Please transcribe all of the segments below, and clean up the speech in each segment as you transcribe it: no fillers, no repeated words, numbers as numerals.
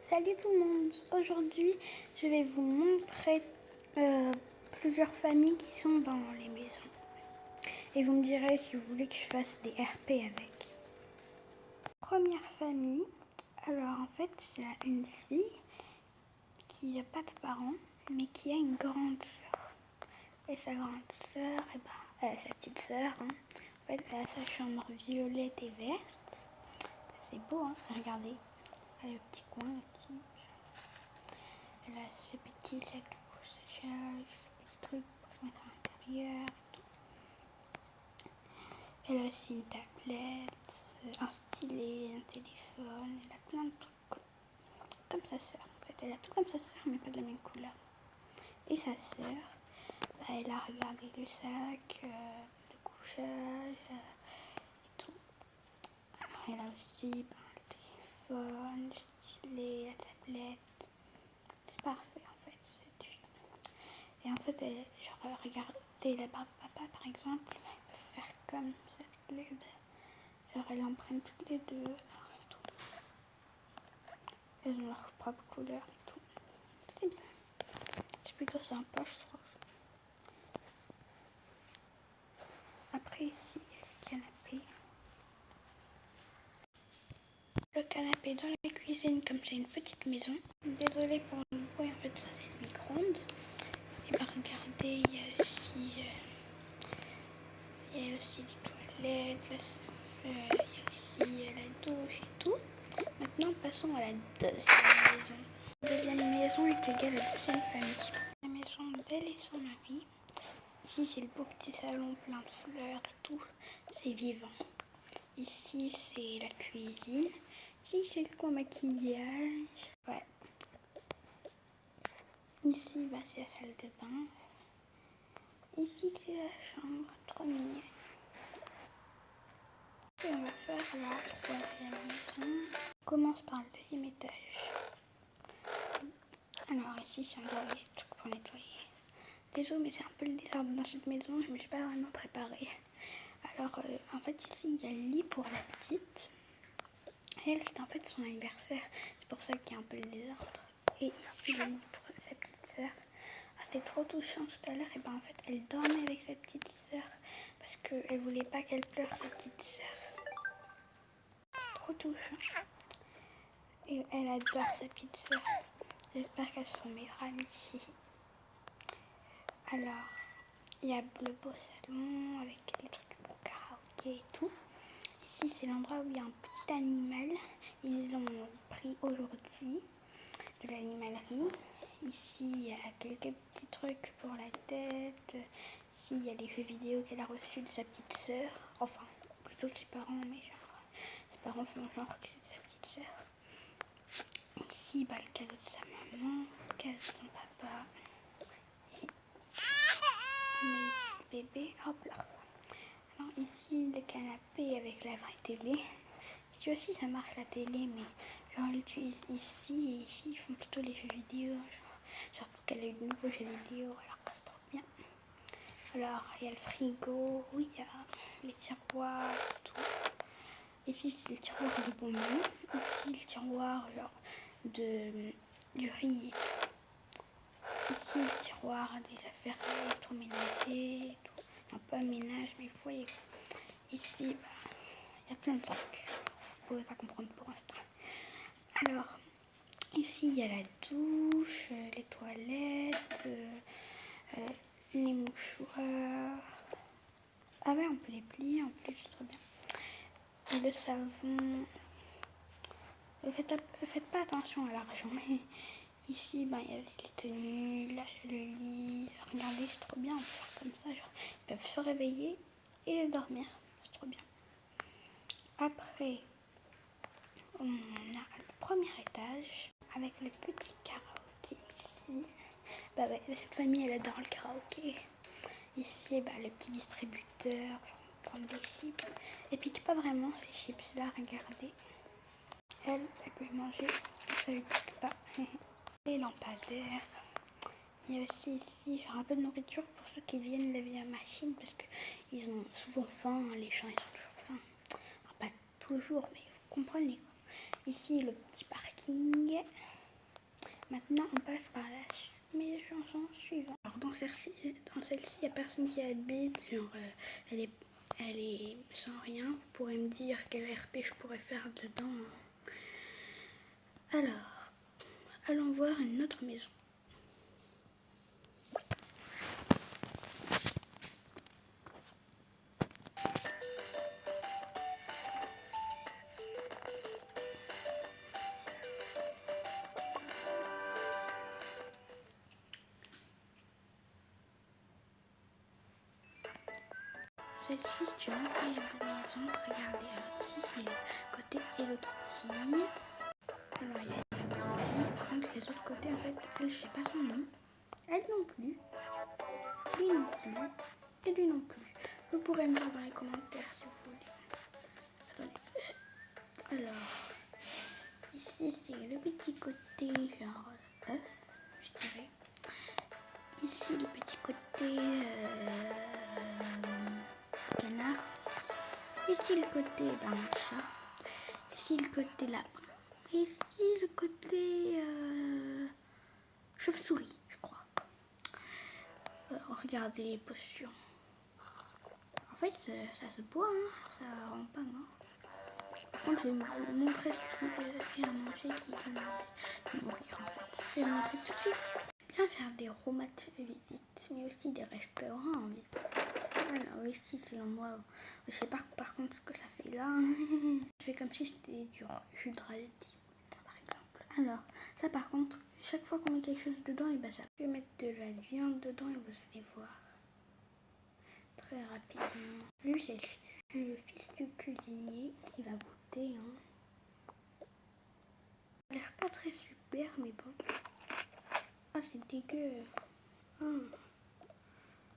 Salut tout le monde. Aujourd'hui, je vais vous montrer plusieurs familles qui sont dans les maisons. Et vous me direz si vous voulez que je fasse des RP avec. Première famille. Alors en fait, il y a une fille qui n'a pas de parents, mais qui a une grande sœur. Et sa grande sœur, elle a sa petite sœur. En fait, elle a sa chambre violette et verte. C'est beau, hein. Regardez. Elle a le petit coin ici. Elle a ses petits sacs de couchage, ses petits trucs pour se mettre à l'intérieur. Elle a aussi une tablette, un stylet, un téléphone. Elle a plein de trucs comme sa sœur. En fait, elle a tout comme sa sœur, mais pas de la même couleur. Et sa sœur, elle a regardé le sac, de couchage et tout. Alors, elle a aussi le téléphone, le stylet, la tablette. C'est parfait en fait. Et en fait, genre, regardez la barbe papa par exemple, elle peut faire comme cette LED. Genre, elle emprunte toutes les deux. Et tout. Elles ont leur propre couleur et tout. C'est bien. C'est plutôt sympa, je trouve. Après, ici, le canapé. Le canapé dans la cuisine, comme c'est une petite maison. Désolée pour le bruit, en fait, ça c'est le micro-ondes. Et bah, regardez, il y a aussi les toilettes, il y a aussi la douche et tout. Maintenant, passons à la deuxième maison. La deuxième maison est égale à la deuxième famille. La maison d'elle et son mari. Ici, c'est le beau petit salon plein de fleurs et tout. C'est vivant. Ici, c'est la cuisine. Ici, c'est le coin maquillage. Ouais. Ici, c'est la salle de bain. Ici, c'est la chambre. Trop mignonne. Et on va faire la troisième maison. On commence par le deuxième étage. Alors ici, c'est un endroit pour nettoyer. Désolé, mais c'est un peu le désordre dans cette maison. Je ne me suis pas vraiment préparée. Alors, en fait, ici, il y a le lit pour la petite. Elle, c'est en fait son anniversaire. C'est pour ça qu'il y a un peu le désordre. Et ici, le lit pour sa petite sœur. Ah, c'est trop touchant tout à l'heure. Et ben en fait, elle dormait avec sa petite sœur parce qu'elle voulait pas qu'elle pleure, sa petite sœur. Trop touchant. Et elle adore sa petite sœur. J'espère qu'elles seront meilleures amies. Alors, il y a le beau salon avec les trucs pour karaoké et tout. Ici, c'est l'endroit où il y a un petit animal. Ils l'ont pris aujourd'hui de l'animalerie. Ici, il y a quelques petits trucs pour la tête. Ici, il y a les jeux vidéo qu'elle a reçus de sa petite sœur. Enfin, plutôt de ses parents, mais genre, ses parents font genre que c'est de sa petite sœur. Ici, le cadeau de sa maman, le cadeau de son papa. On met ici le bébé, hop là. Alors ici, le canapé avec la vraie télé. Ici aussi, ça marche la télé, mais genre, on l'utilise ici et ici, ils font plutôt les jeux vidéo. Genre, surtout qu'elle a eu de nouveaux jeux vidéo, alors c'est trop bien. Alors, il y a le frigo, oui, il y a les tiroirs, tout. Ici, c'est le tiroir de bonbons. Ici, le tiroir genre du riz. Ici, le tiroir des affaires électroménagères, tout. Non, pas ménage, mais foyer. Ici, il y a plein de trucs. Vous ne pouvez pas comprendre pour l'instant. Alors, ici, il y a la douche, les toilettes, les mouchoirs. Ah ouais, on peut les plier en plus, c'est trop bien. Et le savon. Faites pas attention à l'argent. Ici, il y a les tenues, là, le lit. Regardez, c'est trop bien. On peut faire comme ça. Genre, ils peuvent se réveiller et dormir. C'est trop bien. Après, on a le premier étage avec le petit karaoké ici. Cette famille, elle adore le karaoké. Ici, le petit distributeur. On prend des chips. Elle pique pas vraiment ces chips là, regardez. Elle peut manger, ça lui pique pas. Les lampadaires. Il y a aussi ici un peu de nourriture pour ceux qui viennent laver la machine parce qu'ils ont souvent faim, les gens ils ont toujours faim. Alors, pas toujours, mais vous comprenez. Ici le petit parking. Maintenant, on passe par la chanson suivante. Alors, dans celle-ci, il n'y a personne qui habite. Genre, elle est sans rien. Vous pourrez me dire quel RP je pourrais faire dedans. Alors, allons voir une autre maison. Celle-ci, c'est une incroyable maison. Regardez, alors ici, c'est le côté Hello Kitty. Alors, il y a Hello Kitty. Par contre, les autres côtés, en fait, elle, je sais pas son nom. Elle non plus. Lui non plus. Et lui non plus. Vous pourrez me dire dans les commentaires si vous voulez. Attendez. Alors, ici, c'est le petit côté, genre œuf, je dirais. Ici, le petit côté canard. Ici, le côté chat. Ici, le côté lapin. Ici, le côté chauve-souris, je crois. Regardez les postures. En fait, ça se boit, hein. Ça rend pas mort. Par contre, je vais vous montrer ce qu'il fait à manger qui donne envie de mourir, en fait. Je vais vous montrer tout de suite. Bien faire des romates visites, mais aussi des restaurants en visite. Alors ici, c'est l'endroit où je sais pas par contre ce que ça fait là. Je fais comme si c'était du jus de radis, par exemple. Alors, ça par contre, chaque fois qu'on met quelque chose dedans, et ben ça peut mettre de la viande dedans et vous allez voir. Très rapidement. Lui, c'est le fils du cuisinier. Il va goûter. Hein. Il a l'air pas très super, mais bon. Ah, c'est dégueu. Ah.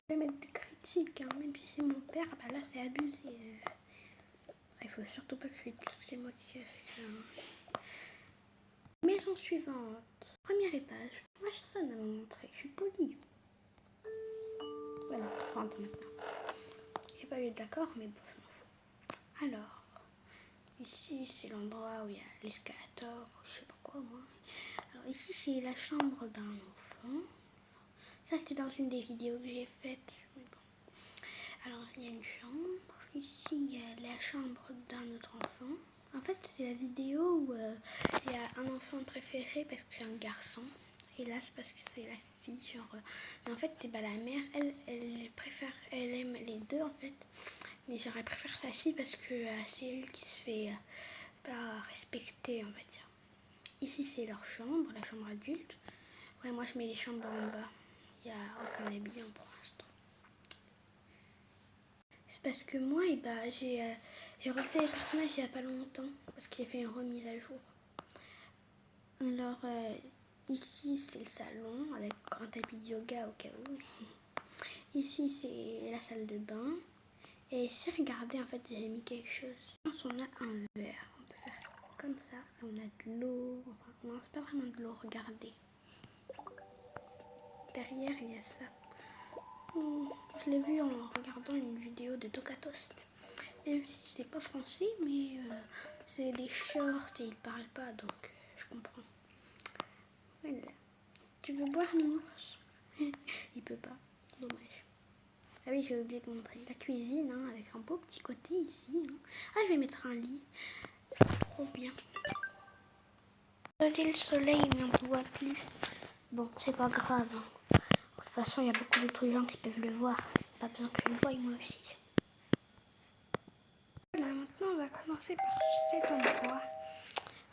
Je vais mettre des critiques, hein. Même si c'est mon père, bah là, c'est abusé. Il faut surtout pas critiquer, c'est moi qui ai fait ça. Hein. Maison suivante. Premier étage. Moi, je sonne à me montrer. Je suis polie. Voilà, rentre maintenant. J'ai pas eu d'accord, mais bon, je m'en fous. Alors, ici, c'est l'endroit où il y a l'escalator, je sais pas quoi, moi. Alors, ici, c'est la chambre d'un enfant. Ça, c'était dans une des vidéos que j'ai faites. Mais bon. Alors, il y a une chambre. Ici, il y a la chambre d'un autre enfant. En fait, c'est la vidéo où il y a un enfant préféré parce que c'est un garçon. Et là, c'est parce que c'est la fille. Genre, mais en fait, la mère, elle aime les deux, en fait. Mais genre, elle préfère sa fille parce que c'est elle qui se fait pas respecter, on va dire. Ici, c'est leur chambre, la chambre adulte. Ouais, moi, je mets les chambres en bas. Il n'y a aucun habillant pour l'instant. C'est parce que moi, j'ai refait les personnages il n'y a pas longtemps. Parce que j'ai fait une remise à jour. Alors, ici, c'est le salon avec un tapis de yoga au cas où. Ici, c'est la salle de bain. Et ici, regardez, en fait, j'ai mis quelque chose. On a un verre. On peut faire comme ça. On a de l'eau. Enfin, non, c'est pas vraiment de l'eau, regardez. Derrière, il y a ça. Je l'ai vu en regardant une vidéo de Tokatost. Même si c'est pas français, mais c'est des shorts et il parle pas, donc je comprends. Voilà. Tu veux boire, Nounours? Il peut pas. Dommage. Ah oui, j'ai oublié de montrer la cuisine, hein, avec un beau petit côté ici. Hein. Ah, je vais mettre un lit. C'est trop bien. Regardez le soleil, mais on ne voit plus. Bon, c'est pas grave. Hein. De toute façon, il y a beaucoup d'autres gens qui peuvent le voir. Pas besoin que je le voie, moi aussi. Voilà, maintenant, on va commencer par cet endroit.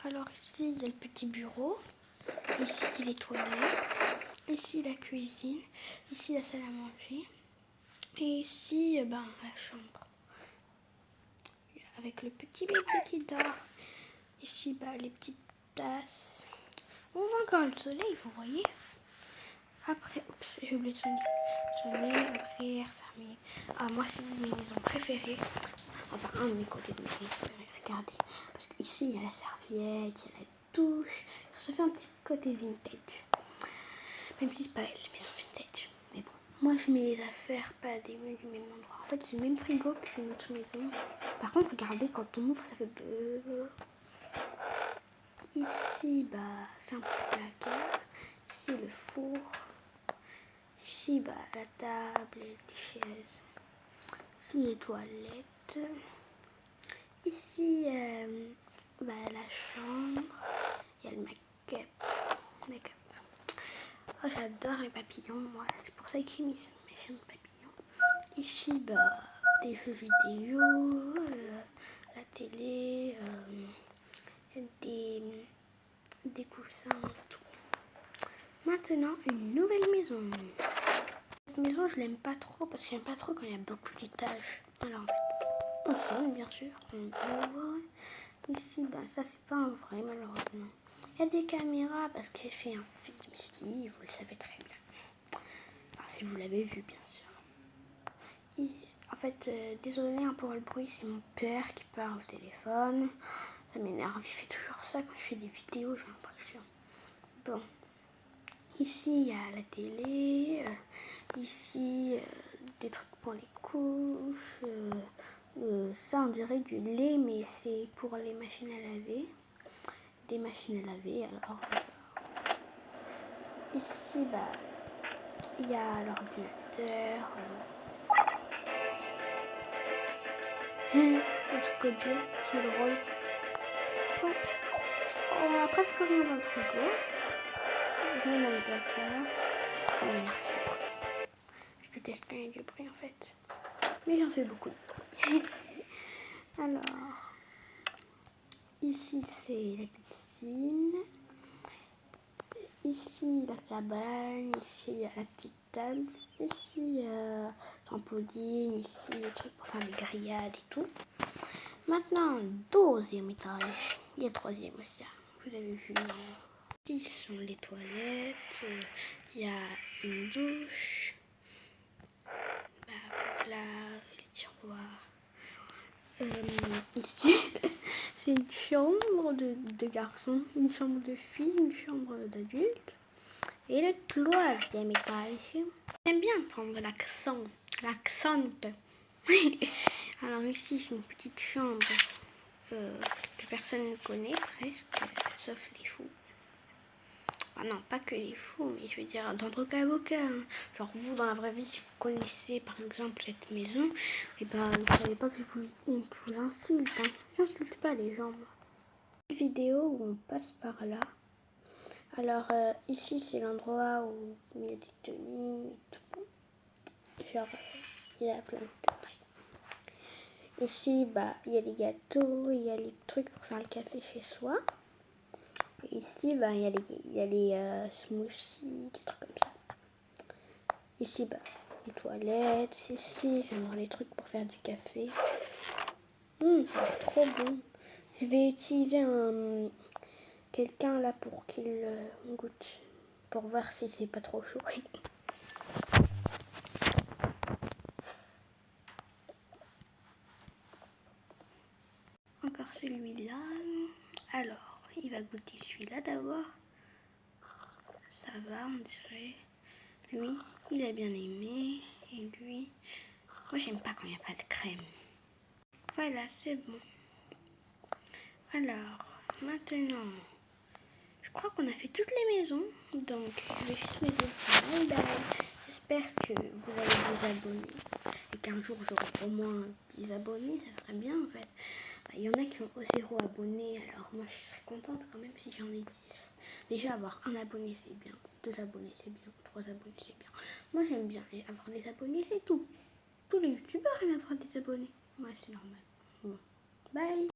Alors ici, il y a le petit bureau. Ici, les toilettes. Ici, la cuisine. Ici, la salle à manger. Et ici, la chambre. Avec le petit bébé qui dort. Ici, les petites tasses. On voit encore le soleil, vous voyez. Après, oups, j'ai oublié de sonner. Sonner, ouvrir, fermer. Ah, moi, c'est mes maisons préférées. Enfin, un de mes côtés de maison préférées. Regardez. Parce qu'ici, il y a la serviette, il y a la douche. Ça fait un petit côté vintage. Même si c'est pas la maison vintage. Mais bon, moi, je mets les affaires pas du même endroit. En fait, c'est le même frigo qu'une autre maison. Par contre, regardez, quand on ouvre, ça fait bleu. Ici, c'est un petit placard. ici le four. Ici, bah, la table et des chaises. Ici, les toilettes. Ici, bah, la chambre. Il y a le make-up. Oh, j'adore les papillons, moi. C'est pour ça qu'ils mis mes chiens de papillons. Ici, bah, des jeux vidéo, la télé, des coussins et tout. Maintenant, une nouvelle maison. Cette maison, je l'aime pas trop parce que j'aime pas trop quand il y a beaucoup d'étages. Alors, en fait, on sonne, bien sûr. Ici, bah, ça, c'est pas un vrai, malheureusement. Il y a des caméras parce que j'ai fait un film ici, vous le savez très bien. Enfin, si vous l'avez vu, bien sûr. En fait, désolé pour le bruit, c'est mon père qui parle au téléphone. Ça m'énerve, il fait toujours ça quand je fais des vidéos, j'ai l'impression. Bon. Ici, il y a la télé. Ici, des trucs pour les couches. Ça, on dirait du lait, mais c'est pour les machines à laver. Des machines à laver, alors... ici, bah, il y a l'ordinateur. Le truc audio, c'est drôle. Bon. On a presque rien dans le frigo. Rien dans les placards. Ça m'énerve. Je déteste quand il y a du bruit en fait. Mais j'en fais beaucoup de bruit. Alors, ici c'est la piscine. Ici la cabane. Ici la petite table. Ici trampoline. Ici les trucs pour faire des grillades et tout. Maintenant, deuxième étage. Il y a le troisième aussi. Vous avez vu. Ici sont les toilettes. Il y a une douche. Bah, là, les tiroirs. Ici, c'est une chambre de garçon, une chambre de fille, une chambre d'adulte. Et le troisième étage. J'aime bien prendre l'accent. Alors ici, c'est une petite chambre que personne ne connaît presque, sauf les fous. Ah non, pas que les fous, mais je veux dire dans le cas au cas. Hein. Genre vous, dans la vraie vie, si vous connaissez par exemple cette maison, et ben vous ne savez pas que je vous insulte. Hein. J'insulte pas les gens. Une vidéo où on passe par là. Alors ici, c'est l'endroit où il y a des tenues et tout. Genre, il y a plein de trucs. Ici, bah, il y a les gâteaux, il y a les trucs pour faire le café chez soi. Et ici, bah, il y a les smoothies, des trucs comme ça. Ici, bah, les toilettes. Ici, j'aimerais les trucs pour faire du café. Ça a l'air trop bon. Je vais utiliser quelqu'un là pour qu'il goûte. Pour voir si c'est pas trop chaud. Encore celui-là. Alors, il va goûter celui-là d'abord. Ça va, on dirait. Lui, il a bien aimé. Et lui, moi j'aime pas quand il n'y a pas de crème. Voilà, c'est bon. Alors, maintenant, je crois qu'on a fait toutes les maisons. Donc, je vais juste vous dire bye bye. J'espère que vous allez vous abonner. Et qu'un jour, j'aurai au moins 10 abonnés. Ça serait bien en fait. Il y en a qui ont 0 abonnés. Alors, moi, je serais contente quand même si j'en ai 10. Déjà, avoir un abonné, c'est bien. 2 abonnés, c'est bien. 3 abonnés, c'est bien. Moi, j'aime bien. Et avoir des abonnés, c'est tout. Tous les youtubeurs aiment avoir des abonnés. Ouais, c'est normal. Bon. Bye.